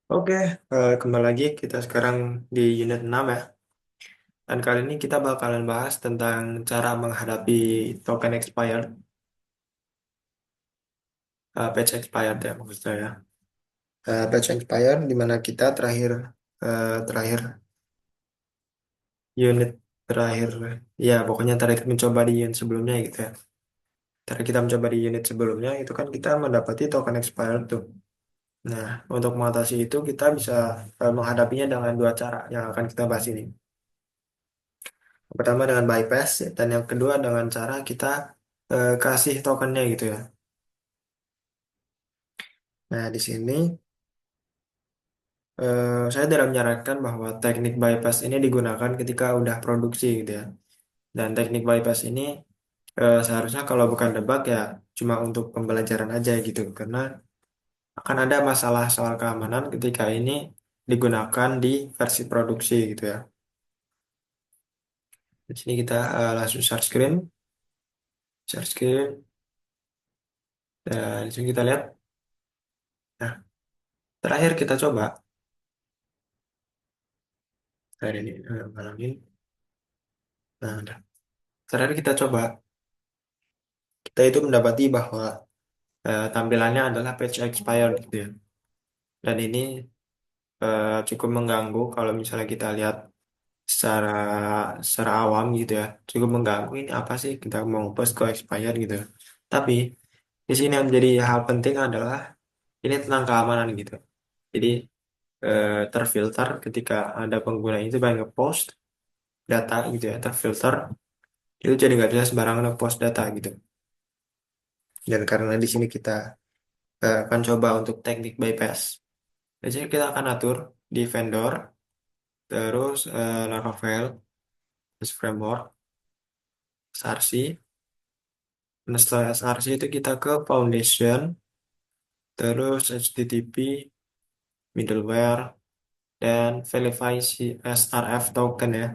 Oke, kembali lagi kita sekarang di unit 6 ya. Dan kali ini kita bakalan bahas tentang cara menghadapi token expired, patch expired ya maksud saya. Patch expired di mana kita terakhir unit terakhir ya pokoknya terakhir mencoba di unit sebelumnya gitu ya. Terakhir kita mencoba di unit sebelumnya itu kan kita mendapati token expired tuh. Nah, untuk mengatasi itu kita bisa menghadapinya dengan dua cara yang akan kita bahas ini. Yang pertama dengan bypass dan yang kedua dengan cara kita kasih tokennya gitu ya. Nah, di sini saya tidak menyarankan bahwa teknik bypass ini digunakan ketika udah produksi gitu ya. Dan teknik bypass ini seharusnya kalau bukan debug ya cuma untuk pembelajaran aja gitu. Karena akan ada masalah soal keamanan ketika ini digunakan di versi produksi gitu ya. Di sini kita langsung share screen, dan di sini kita lihat. Nah, terakhir kita coba hari ini malam ini. Nah, udah. Terakhir kita coba, kita itu mendapati bahwa tampilannya adalah page expired gitu ya. Dan ini cukup mengganggu kalau misalnya kita lihat secara secara awam gitu ya. Cukup mengganggu ini apa sih kita mau post ke expired gitu. Tapi di sini yang menjadi hal penting adalah ini tentang keamanan gitu. Jadi terfilter ketika ada pengguna itu banyak ngepost data gitu ya, terfilter itu jadi nggak bisa sembarangan ngepost data gitu. Dan karena di sini kita akan coba untuk teknik bypass. Biasanya kita akan atur di vendor, terus Laravel, terus framework, SRC. Nah, setelah SRC itu kita ke foundation, terus HTTP, middleware, dan verify si SRF token ya.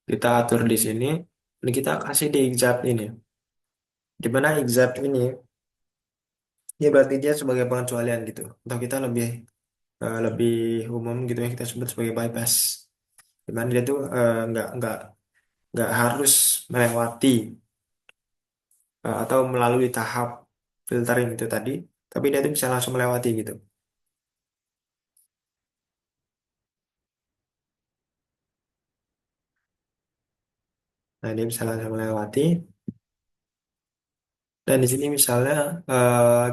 Kita atur di sini, dan kita kasih di exact ini. Di mana exact ini, ya berarti dia sebagai pengecualian gitu. Atau kita lebih umum gitu ya, kita sebut sebagai bypass. Di mana dia tuh nggak harus melewati atau melalui tahap filtering itu tadi, tapi dia tuh bisa langsung melewati gitu. Nah, dia bisa langsung melewati. Dan di sini misalnya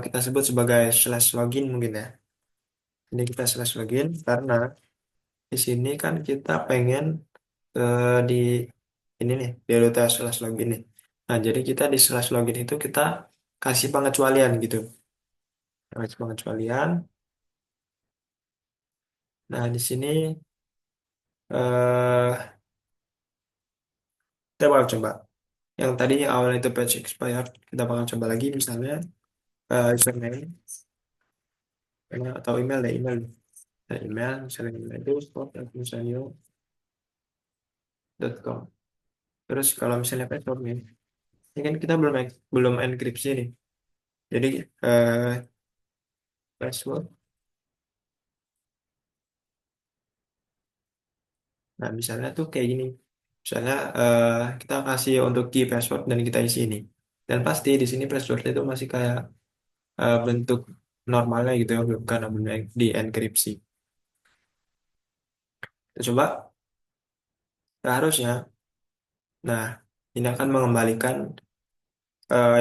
kita sebut sebagai slash login mungkin ya. Ini kita slash login karena di sini kan kita pengen di ini nih di rute slash login nih. Nah, jadi kita di slash login itu kita kasih pengecualian gitu. Kasih pengecualian. Nah, di sini eh kita bakal coba. Yang tadi yang awal itu page expired, kita bakal coba lagi misalnya username atau email deh, email. Nah, email misalnya email itu sport@musanyo.com. Terus kalau misalnya password nih, ini kan kita belum enkripsi nih. Jadi eh, password. Nah, misalnya tuh kayak gini. Misalnya kita kasih untuk key password dan kita isi ini. Dan pasti di sini password itu masih kayak bentuk normalnya gitu ya, bukan benar di enkripsi. Kita coba. Harusnya. Nah, ini akan mengembalikan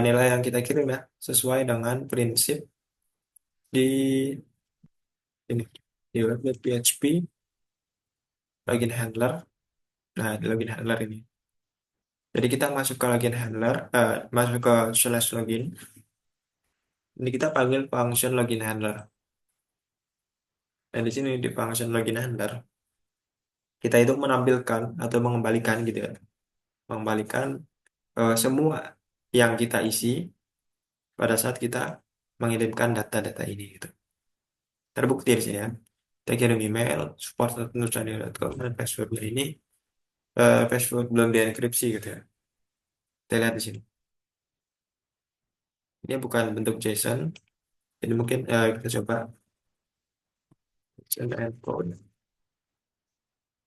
nilai yang kita kirim ya, sesuai dengan prinsip di ini di website PHP login handler. Nah, di login handler ini. Jadi kita masuk ke login handler, masuk ke slash login. Ini kita panggil function login handler. Dan di sini di function login handler, kita itu menampilkan atau mengembalikan gitu ya, mengembalikan semua yang kita isi pada saat kita mengirimkan data-data ini gitu. Terbukti di sini ya. Kita kirim email support@nusadia.com dan passwordnya ini password belum dienkripsi gitu ya. Kita lihat di sini. Ini bukan bentuk JSON. Jadi mungkin kita coba send endpoint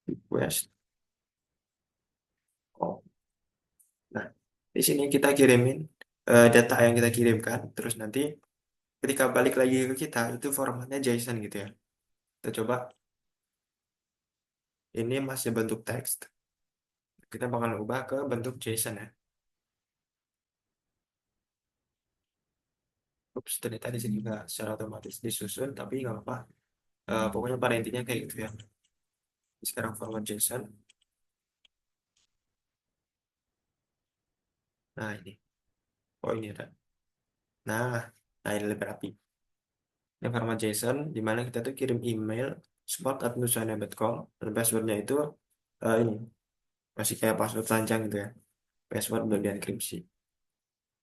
request. Oh, nah di sini kita kirimin data yang kita kirimkan, terus nanti ketika balik lagi ke kita itu formatnya JSON gitu ya. Kita coba, ini masih bentuk teks, kita bakal ubah ke bentuk JSON ya. Ups, ternyata di sini nggak secara otomatis disusun, tapi nggak apa-apa. Pokoknya pada intinya kayak gitu ya. Sekarang format JSON. Nah ini, oh ini ada. Nah, nah ini lebih rapi. Ini format JSON, di mana kita tuh kirim email support@nusana.com, dan passwordnya itu ini masih kayak password panjang gitu ya. Password belum dienkripsi.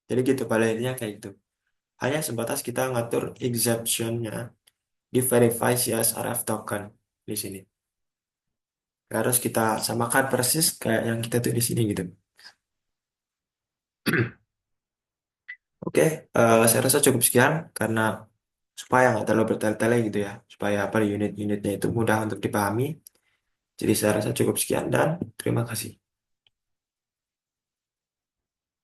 Jadi gitu pada intinya kayak gitu. Hanya sebatas kita ngatur exception-nya di verify CSRF token di sini. Harus kita samakan persis kayak yang kita tuh di sini gitu. Oke, saya rasa cukup sekian karena supaya nggak terlalu bertele-tele gitu ya, supaya apa unit-unitnya itu mudah untuk dipahami. Jadi saya rasa cukup sekian dan terima kasih.